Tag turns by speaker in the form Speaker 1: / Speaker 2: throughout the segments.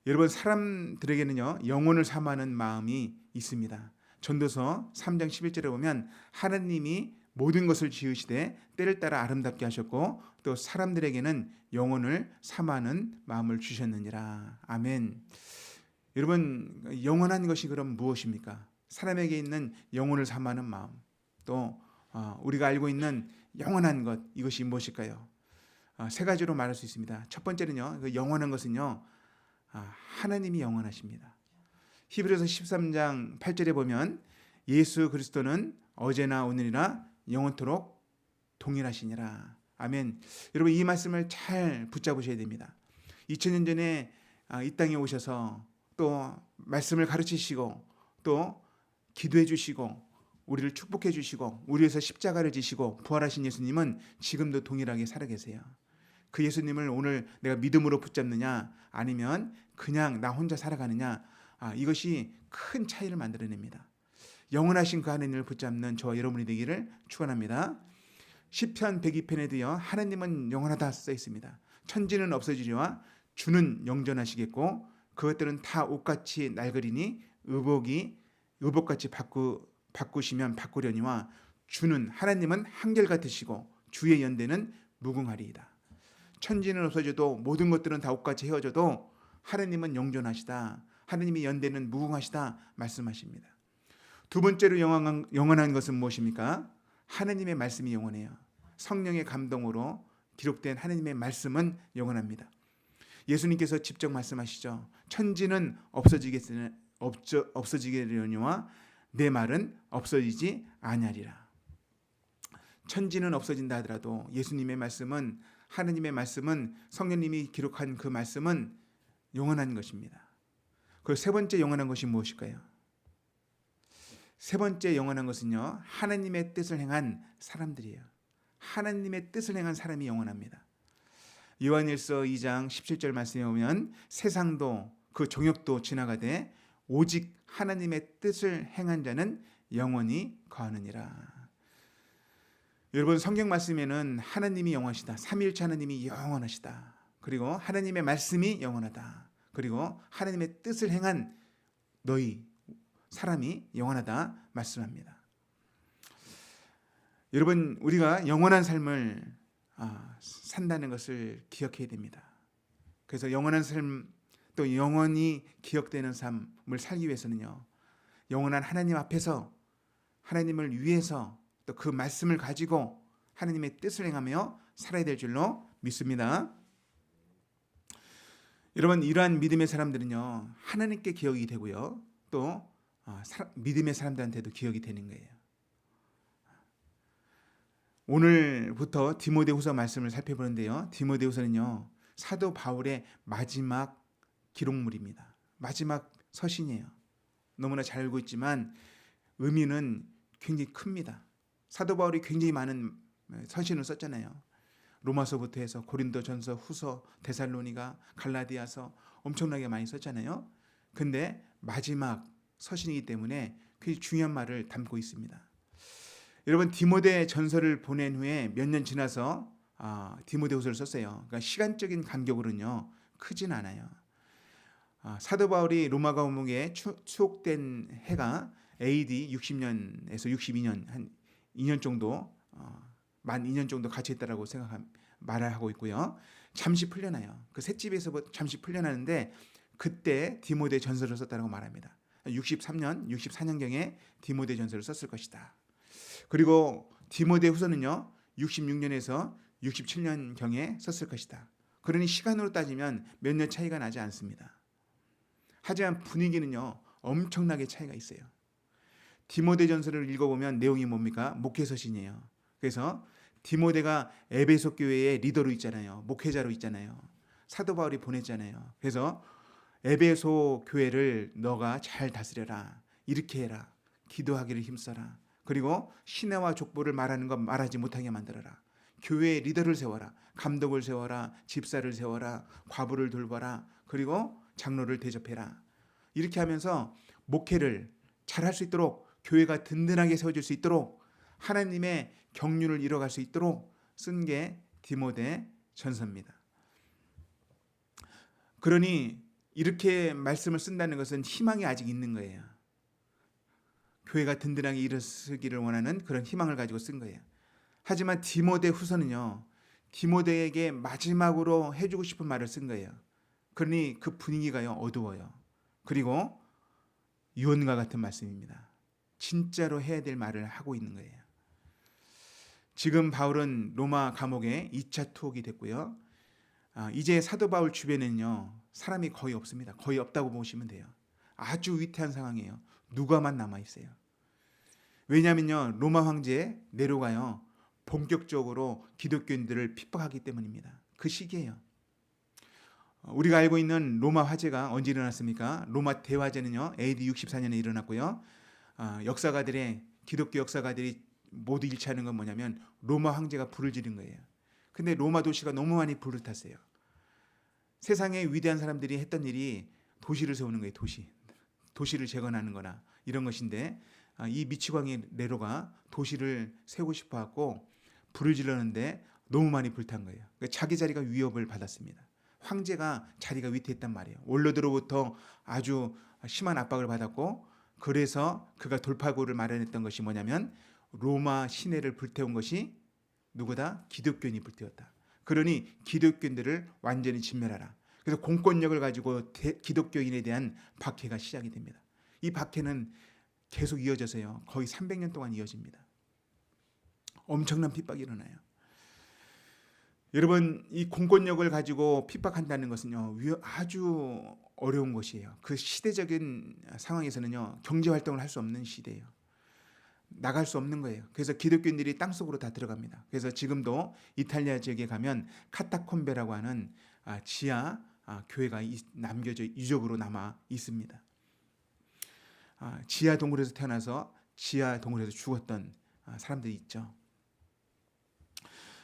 Speaker 1: 여러분, 사람들에게는요 영혼을 사모하는 마음이 있습니다. 전도서 3장 11절에 보면 하나님이 모든 것을 지으시되 때를 따라 아름답게 하셨고 또 사람들에게는 영혼을 사모하는 마음을 주셨느니라. 아멘. 여러분, 영원한 것이 그럼 무엇입니까? 사람에게 있는 영혼을 사모하는 마음, 또 우리가 알고 있는 영원한 것, 이것이 무엇일까요? 세 가지로 말할 수 있습니다. 첫 번째는요, 그 영원한 것은요, 하나님이 영원하십니다. 히브리서 13장 8절에 보면 예수 그리스도는 어제나 오늘이나 영원토록 동일하시니라. 아멘. 여러분, 이 말씀을 잘 붙잡으셔야 됩니다. 2000년 전에 이 땅에 오셔서 또 말씀을 가르치시고 또 기도해 주시고 우리를 축복해 주시고 우리 위해서 십자가를 지시고 부활하신 예수님은 지금도 동일하게 살아계세요. 그 예수님을 오늘 내가 믿음으로 붙잡느냐 아니면 그냥 나 혼자 살아가느냐, 이것이 큰 차이를 만들어냅니다. 영원하신 그 하나님을 붙잡는 저와 여러분이 되기를 축원합니다. 시편 102편에도요 하나님은 영원하다 써 있습니다. 천지는 없어지리와 주는 영존하시겠고 그것들은 다 옷같이 낡으리니 의복같이 바꾸시면 바꾸려니와 주는 하나님은 한결같으시고 주의 연대는 무궁하리이다. 천지는 없어져도 모든 것들은 다 옷같이 헤어져도 하나님은 영존하시다. 하나님의 연대는 무궁하시다 말씀하십니다. 두 번째로 영원한 것은 무엇입니까? 하나님의 말씀이 영원해요. 성령의 감동으로 기록된 하나님의 말씀은 영원합니다. 예수님께서 직접 말씀하시죠. 천지는 없어지겠으려니와 내 말은 없어지지 아니하리라. 천지는 없어진다 하더라도 예수님의 말씀은, 하나님의 말씀은, 성령님이 기록한 그 말씀은 영원한 것입니다. 그리고 세 번째 영원한 것이 무엇일까요? 세 번째 영원한 것은요, 하나님의 뜻을 행한 사람들이에요. 하나님의 뜻을 행한 사람이 영원합니다. 요한일서 2장 17절 말씀에 보면 세상도 그 종역도 지나가되 오직 하나님의 뜻을 행한 자는 영원히 거하느니라. 여러분, 성경 말씀에는 하나님이 영원하시다, 삼위일체 하나님이 영원하시다, 그리고 하나님의 말씀이 영원하다, 그리고 하나님의 뜻을 행한 너희 사람이 영원하다 말씀합니다. 여러분, 우리가 영원한 삶을 산다는 것을 기억해야 됩니다. 그래서 영원한 삶, 또 영원히 기억되는 삶을 살기 위해서는요, 영원한 하나님 앞에서 하나님을 위해서 또 그 말씀을 가지고 하나님의 뜻을 행하며 살아야 될 줄로 믿습니다. 여러분, 이러한 믿음의 사람들은요, 하나님께 기억이 되고요, 또 믿음의 사람들한테도 기억이 되는 거예요. 오늘부터 디모데후서 말씀을 살펴보는데요, 디모데후서는요 사도 바울의 마지막 기록물입니다. 마지막 서신이에요. 너무나 잘 알고 있지만 의미는 굉장히 큽니다. 사도 바울이 굉장히 많은 서신을 썼잖아요. 로마서부터 해서 고린도전서, 후서, 데살로니가, 갈라디아서 엄청나게 많이 썼잖아요. 근데 마지막 서신이기 때문에 굉장히 중요한 말을 담고 있습니다. 여러분, 디모데 전서를 보낸 후에 몇 년 지나서 디모데후서를 썼어요. 그러니까 시간적인 간격으로는요 크진 않아요. 사도 바울이 로마 감옥에 추옥된 해가 AD 60년에서 62년, 한 2년 정도, 만 2년 정도 갇혀있다라고 말을 하고 있고요. 잠시 풀려나요. 그 셋집에서 잠시 풀려나는데 그때 디모데 전서를 썼다고 말합니다. 63년, 64년경에 디모데 전서를 썼을 것이다. 그리고 디모데 후서는요 66년에서 67년경에 썼을 것이다. 그러니 시간으로 따지면 몇 년 차이가 나지 않습니다. 하지만 분위기는요 엄청나게 차이가 있어요. 디모데전서를 읽어보면 내용이 뭡니까? 목회서신이에요. 그래서 디모데가 에베소 교회의 리더로 있잖아요. 목회자로 있잖아요. 사도 바울이 보냈잖아요. 그래서 에베소 교회를 너가 잘 다스려라, 이렇게 해라, 기도하기를 힘써라, 그리고 시내와 족보를 말하는 것 말하지 못하게 만들어라, 교회의 리더를 세워라, 감독을 세워라, 집사를 세워라, 과부를 돌봐라, 그리고 장로를 대접해라. 이렇게 하면서 목회를 잘할 수 있도록, 교회가 든든하게 세워질 수 있도록, 하나님의 경륜을 이뤄갈 수 있도록 쓴 게 디모데 전서입니다. 그러니 이렇게 말씀을 쓴다는 것은 희망이 아직 있는 거예요. 교회가 든든하게 일어서기를 원하는 그런 희망을 가지고 쓴 거예요. 하지만 디모데 후서는요, 디모데에게 마지막으로 해주고 싶은 말을 쓴 거예요. 그러니 그 분위기가요, 어두워요. 그리고 유언과 같은 말씀입니다. 진짜로 해야 될 말을 하고 있는 거예요. 지금 바울은 로마 감옥에 2차 투옥이 됐고요. 이제 사도 바울 주변에는요, 사람이 거의 없습니다. 거의 없다고 보시면 돼요. 아주 위태한 상황이에요. 누가만 남아 있어요. 왜냐하면요, 로마 황제 네로가요, 본격적으로 기독교인들을 핍박하기 때문입니다. 그 시기예요. 우리가 알고 있는 로마 화재가 언제 일어났습니까? 로마 대화재는요, AD 64년에 일어났고요. 기독교 역사가들이 모두 일치하는 건 뭐냐면 로마 황제가 불을 지른 거예요. 근데 로마 도시가 너무 많이 불을 탔어요. 세상에 위대한 사람들이 했던 일이 도시를 세우는 거예요. 도시를 재건하는 거나 이런 것인데, 이 미치광이 네로가 도시를 세우고 싶어 갖고 불을 질렀는데 너무 많이 불탄 거예요. 그러니까 자기 자리가 위협을 받았습니다. 황제가 자리가 위태했단 말이에요. 원로들로부터 아주 심한 압박을 받았고, 그래서 그가 돌파구를 마련했던 것이 뭐냐면 로마 시내를 불태운 것이 누구다? 기독교인이 불태웠다. 그러니 기독교인들을 완전히 진멸하라. 그래서 공권력을 가지고 기독교인에 대한 박해가 시작이 됩니다. 이 박해는 계속 이어져서요, 거의 300년 동안 이어집니다. 엄청난 핍박이 일어나요. 여러분, 이 공권력을 가지고 핍박한다는 것은요, 아주 어려운 것이에요. 그 시대적인 상황에서는요, 경제 활동을 할 수 없는 시대예요. 나갈 수 없는 거예요. 그래서 기독교인들이 땅속으로 다 들어갑니다. 그래서 지금도 이탈리아 지역에 가면 카타콤베라고 하는 지하 교회가 남겨져 유적으로 남아 있습니다. 지하 동굴에서 태어나서 지하 동굴에서 죽었던 사람들이 있죠.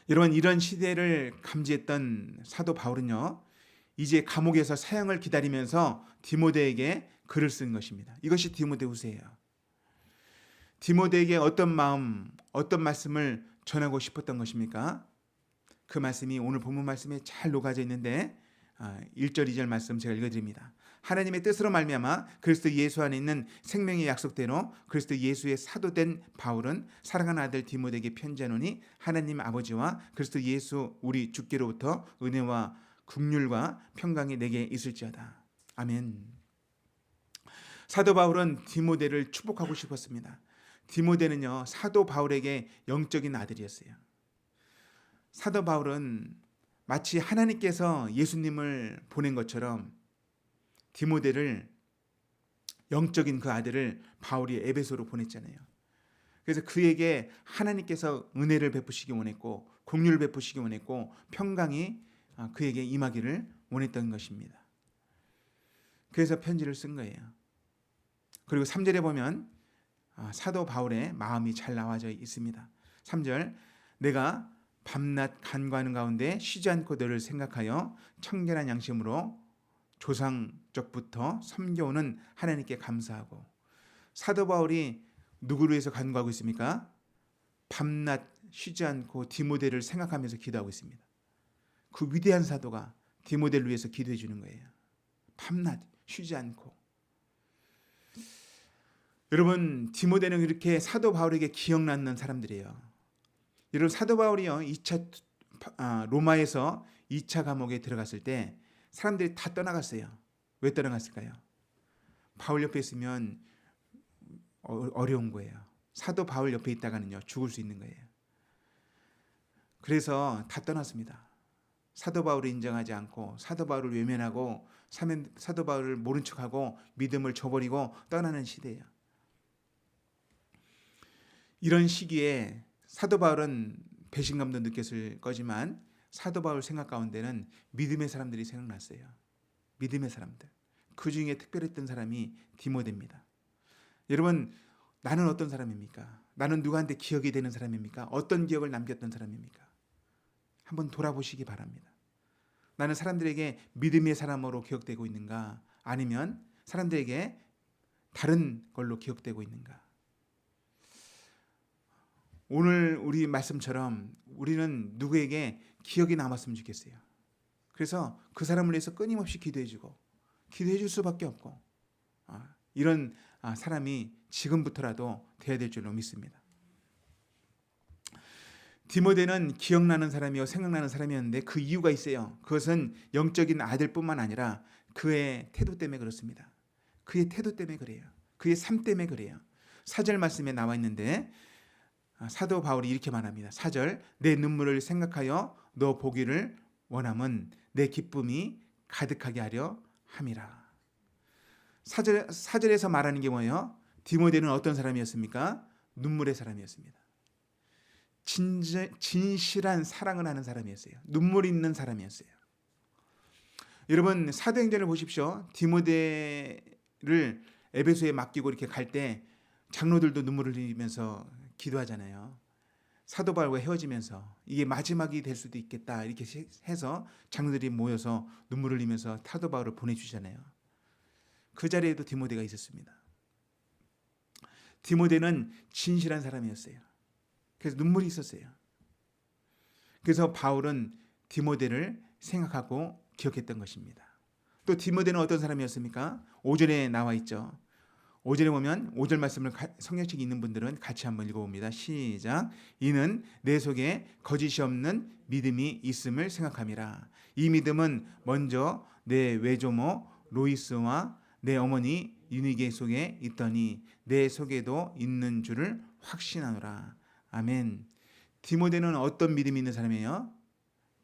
Speaker 1: 여러분, 이런 시대를 감지했던 사도 바울은요, 이제 감옥에서 사형을 기다리면서 디모데에게 글을 쓴 것입니다. 이것이 디모데후서예요. 디모데에게 어떤 마음, 어떤 말씀을 전하고 싶었던 것입니까? 그 말씀이 오늘 본문 말씀에 잘 녹아져 있는데 1절 2절 말씀 제가 읽어드립니다. 하나님의 뜻으로 말미암아 그리스도 예수 안에 있는 생명의 약속대로 그리스도 예수의 사도된 바울은 사랑하는 아들 디모데에게 편지하노니 하나님 아버지와 그리스도 예수 우리 주께로부터 은혜와 긍휼과 평강이 내게 있을지어다. 아멘. 사도 바울은 디모데를 축복하고 싶었습니다. 디모데는요, 사도 바울에게 영적인 아들이었어요. 사도 바울은 마치 하나님께서 예수님을 보낸 것처럼 디모데를, 영적인 그 아들을 바울이 에베소로 보냈잖아요. 그래서 그에게 하나님께서 은혜를 베푸시기 원했고 긍휼을 베푸시기 원했고 평강이 그에게 임하기를 원했던 것입니다. 그래서 편지를 쓴 거예요. 그리고 3절에 보면 사도 바울의 마음이 잘 나와져 있습니다. 3절, 내가 밤낮 간구하는 가운데 쉬지 않고 너를 생각하여 청결한 양심으로 조상적부터 섬겨오는 하나님께 감사하고. 사도 바울이 누구를 위해서 간구하고 있습니까? 밤낮 쉬지 않고 디모데를 생각하면서 기도하고 있습니다. 그 위대한 사도가 디모데를 위해서 기도해 주는 거예요. 밤낮 쉬지 않고. 여러분, 디모데는 이렇게 사도 바울에게 기억나는 사람들이에요. 여러분, 사도 바울이요, 로마에서 2차 감옥에 들어갔을 때 사람들이 다 떠나갔어요. 왜 떠나갔을까요? 바울 옆에 있으면 어려운 거예요. 사도 바울 옆에 있다가는요, 죽을 수 있는 거예요. 그래서 다 떠났습니다. 사도 바울을 인정하지 않고 사도 바울을 외면하고 사도 바울을 모른 척하고 믿음을 저버리고 떠나는 시대예요. 이런 시기에 사도 바울은 배신감도 느꼈을 거지만 사도 바울 생각 가운데는 믿음의 사람들이 생각났어요. 믿음의 사람들. 그 중에 특별했던 사람이 디모데입니다. 여러분, 나는 어떤 사람입니까? 나는 누구한테 기억이 되는 사람입니까? 어떤 기억을 남겼던 사람입니까? 한번 돌아보시기 바랍니다. 나는 사람들에게 믿음의 사람으로 기억되고 있는가? 아니면 사람들에게 다른 걸로 기억되고 있는가? 오늘 우리 말씀처럼 우리는 누구에게 기억이 남았으면 좋겠어요. 그래서 그 사람을 위해서 끊임없이 기도해주고 기도해 줄 수밖에 없고 이런 사람이 지금부터라도 돼야 될 줄로 믿습니다. 디모데는 기억나는 사람이요 생각나는 사람이었는데 그 이유가 있어요. 그것은 영적인 아들뿐만 아니라 그의 태도 때문에 그렇습니다. 그의 태도 때문에 그래요. 그의 삶 때문에 그래요. 4절 말씀에 나와 있는데 사도 바울이 이렇게 말합니다. 4절, 내 눈물을 생각하여 너 보기를 원함은 내 기쁨이 가득하게 하려 함이라. 4절에서 말하는 게 뭐예요? 디모데는 어떤 사람이었습니까? 눈물의 사람이었습니다. 진실한 사랑을 하는 사람이었어요. 눈물 있는 사람이었어요. 여러분 사도행전을 보십시오. 디모데를 에베소에 맡기고 이렇게 갈 때 장로들도 눈물을 흘리면서 기도하잖아요. 사도 바울과 헤어지면서 이게 마지막이 될 수도 있겠다 이렇게 해서 장로들이 모여서 눈물을 흘리면서 사도 바울을 보내주잖아요. 그 자리에도 디모데가 있었습니다. 디모데는 진실한 사람이었어요. 그래서 눈물이 있었어요. 그래서 바울은 디모데를 생각하고 기억했던 것입니다. 또 디모데는 어떤 사람이었습니까? 5절에 나와 있죠. 5절에 보면 5절 말씀을 성경책이 있는 분들은 같이 한번 읽어봅니다. 시작. 이는 내 속에 거짓이 없는 믿음이 있음을 생각함이라. 이 믿음은 먼저 내 외조모 로이스와 내 어머니 유니게 속에 있더니 내 속에도 있는 줄을 확신하노라. 아멘. 디모데는 어떤 믿음이 있는 사람이에요?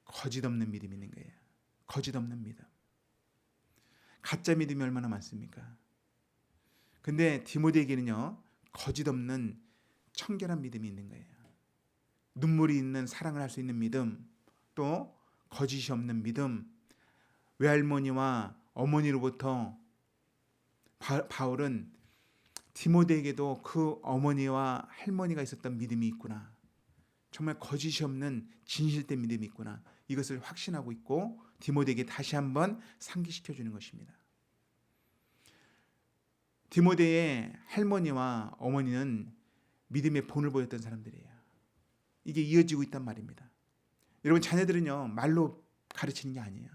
Speaker 1: 거짓 없는 믿음이 있는 거예요. 거짓 없는 믿음. 가짜 믿음이 얼마나 많습니까? 근데 디모데에게는요, 거짓 없는 청결한 믿음이 있는 거예요. 눈물이 있는 사랑을 할 수 있는 믿음, 또 거짓이 없는 믿음. 외할머니와 어머니로부터 바울은 디모데에게도 그 어머니와 할머니가 있었던 믿음이 있구나. 정말 거짓이 없는 진실된 믿음이 있구나. 이것을 확신하고 있고 디모데에게 다시 한번 상기시켜 주는 것입니다. 디모데의 할머니와 어머니는 믿음의 본을 보였던 사람들이에요. 이게 이어지고 있단 말입니다. 여러분 자녀들은요 말로 가르치는 게 아니에요.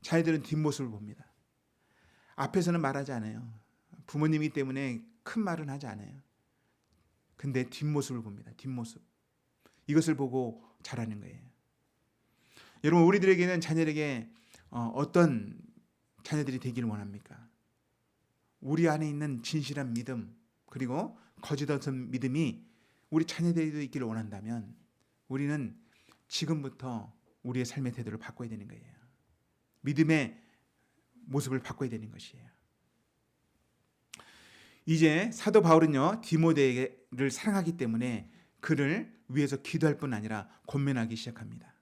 Speaker 1: 자녀들은 뒷모습을 봅니다. 앞에서는 말하지 않아요. 부모님이기 때문에 큰 말은 하지 않아요. 근데 뒷모습을 봅니다. 뒷모습. 이것을 보고 자라는 거예요. 여러분 우리들에게는 자녀에게 어떤 자녀들이 되기를 원합니까? 우리 안에 있는 진실한 믿음 그리고 거짓 없는 믿음이 우리 자녀들에게도 있기를 원한다면 우리는 지금부터 우리의 삶의 태도를 바꿔야 되는 거예요. 믿음의 모습을 바꿔야 되는 것이에요. 이제 사도 바울은요 디모데를 사랑하기 때문에 그를 위해서 기도할 뿐 아니라 권면하기 시작합니다.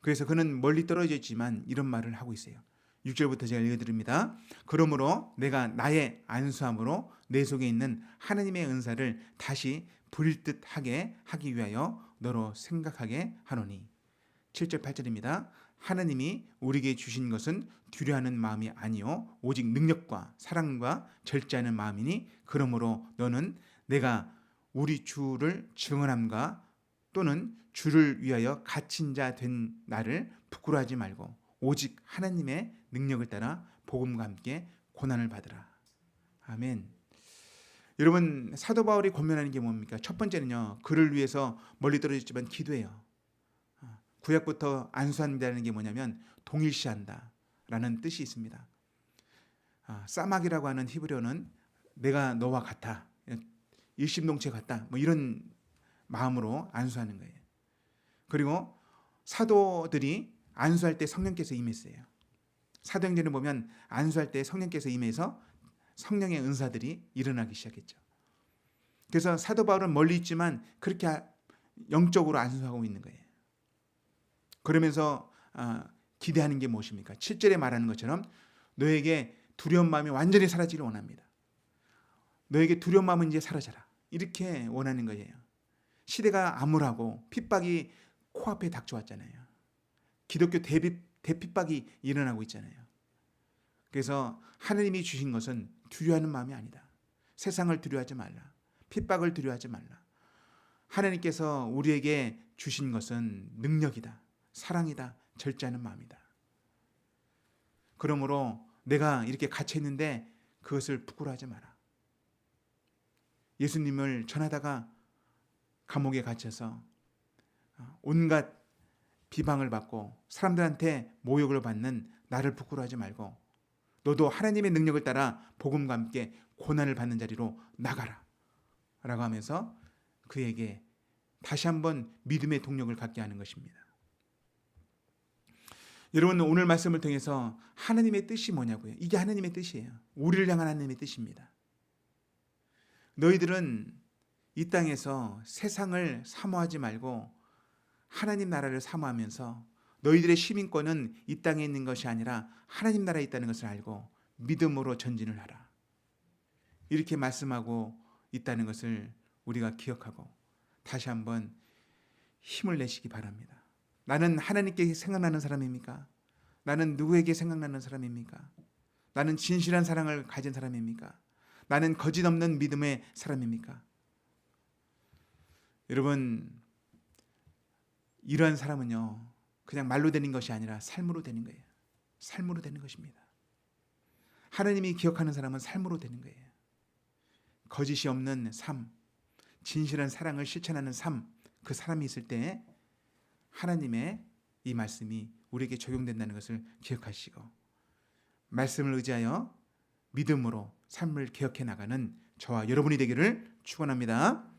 Speaker 1: 그래서 그는 멀리 떨어져 있지만 이런 말을 하고 있어요. 6절부터 제가 읽어드립니다. 그러므로 내가 나의 안수함으로 내 속에 있는 하나님의 은사를 다시 부릴 듯하게 하기 위하여 너로 생각하게 하노니. 7절 8절입니다. 하나님이 우리에게 주신 것은 두려워하는 마음이 아니요 오직 능력과 사랑과 절제하는 마음이니 그러므로 너는 내가 우리 주를 증언함과 또는 주를 위하여 갇힌 자 된 나를 부끄러워하지 말고 오직 하나님의 능력을 따라 복음과 함께 고난을 받으라. 아멘. 여러분 사도 바울이 권면하는 게 뭡니까? 첫 번째는요 그를 위해서 멀리 떨어졌지만 기도해요. 구약부터 안수한다는 게 뭐냐면 동일시한다 라는 뜻이 있습니다. 싸막이라고 하는 히브리어는 내가 너와 같아, 일심동체 같다, 뭐 이런 마음으로 안수하는 거예요. 그리고 사도들이 안수할 때 성령께서 임했어요. 사도행전을 보면 안수할 때 성령께서 임해서 성령의 은사들이 일어나기 시작했죠. 그래서 사도 바울은 멀리 있지만 그렇게 영적으로 안수하고 있는 거예요. 그러면서 기대하는 게 무엇입니까? 7절에 말하는 것처럼 너에게 두려운 마음이 완전히 사라지기를 원합니다. 너에게 두려운 마음은 이제 사라져라. 이렇게 원하는 거예요. 시대가 암울하고 핍박이 코앞에 닥쳐왔잖아요. 기독교 대핍박이 일어나고 있잖아요. 그래서 하나님이 주신 것은 두려워하는 마음이 아니다. 세상을 두려워하지 말라. 핍박을 두려워하지 말라. 하나님께서 우리에게 주신 것은 능력이다. 사랑이다. 절제하는 마음이다. 그러므로 내가 이렇게 갇혀 있는데 그것을 부끄러워하지 마라. 예수님을 전하다가 감옥에 갇혀서 온갖 비방을 받고 사람들한테 모욕을 받는 나를 부끄러워하지 말고 너도 하나님의 능력을 따라 복음과 함께 고난을 받는 자리로 나가라 라고 하면서 그에게 다시 한번 믿음의 동력을 갖게 하는 것입니다. 여러분, 오늘 말씀을 통해서 하나님의 뜻이 뭐냐고요? 이게 하나님의 뜻이에요. 우리를 향한 하나님의 뜻입니다. 너희들은 이 땅에서 세상을 사모하지 말고 하나님 나라를 사모하면서 너희들의 시민권은 이 땅에 있는 것이 아니라 하나님 나라에 있다는 것을 알고 믿음으로 전진을 하라. 이렇게 말씀하고 있다는 것을 우리가 기억하고 다시 한번 힘을 내시기 바랍니다. 나는 하나님께 생각나는 사람입니까? 나는 누구에게 생각나는 사람입니까? 나는 진실한 사랑을 가진 사람입니까? 나는 거짓 없는 믿음의 사람입니까? 여러분, 이러한 사람은요, 그냥 말로 되는 것이 아니라 삶으로 되는 거예요. 삶으로 되는 것입니다. 하나님이 기억하는 사람은 삶으로 되는 거예요. 거짓이 없는 삶, 진실한 사랑을 실천하는 삶, 그 사람이 있을 때 하나님의 이 말씀이 우리에게 적용된다는 것을 기억하시고 말씀을 의지하여 믿음으로 삶을 개혁해 나가는 저와 여러분이 되기를 축원합니다.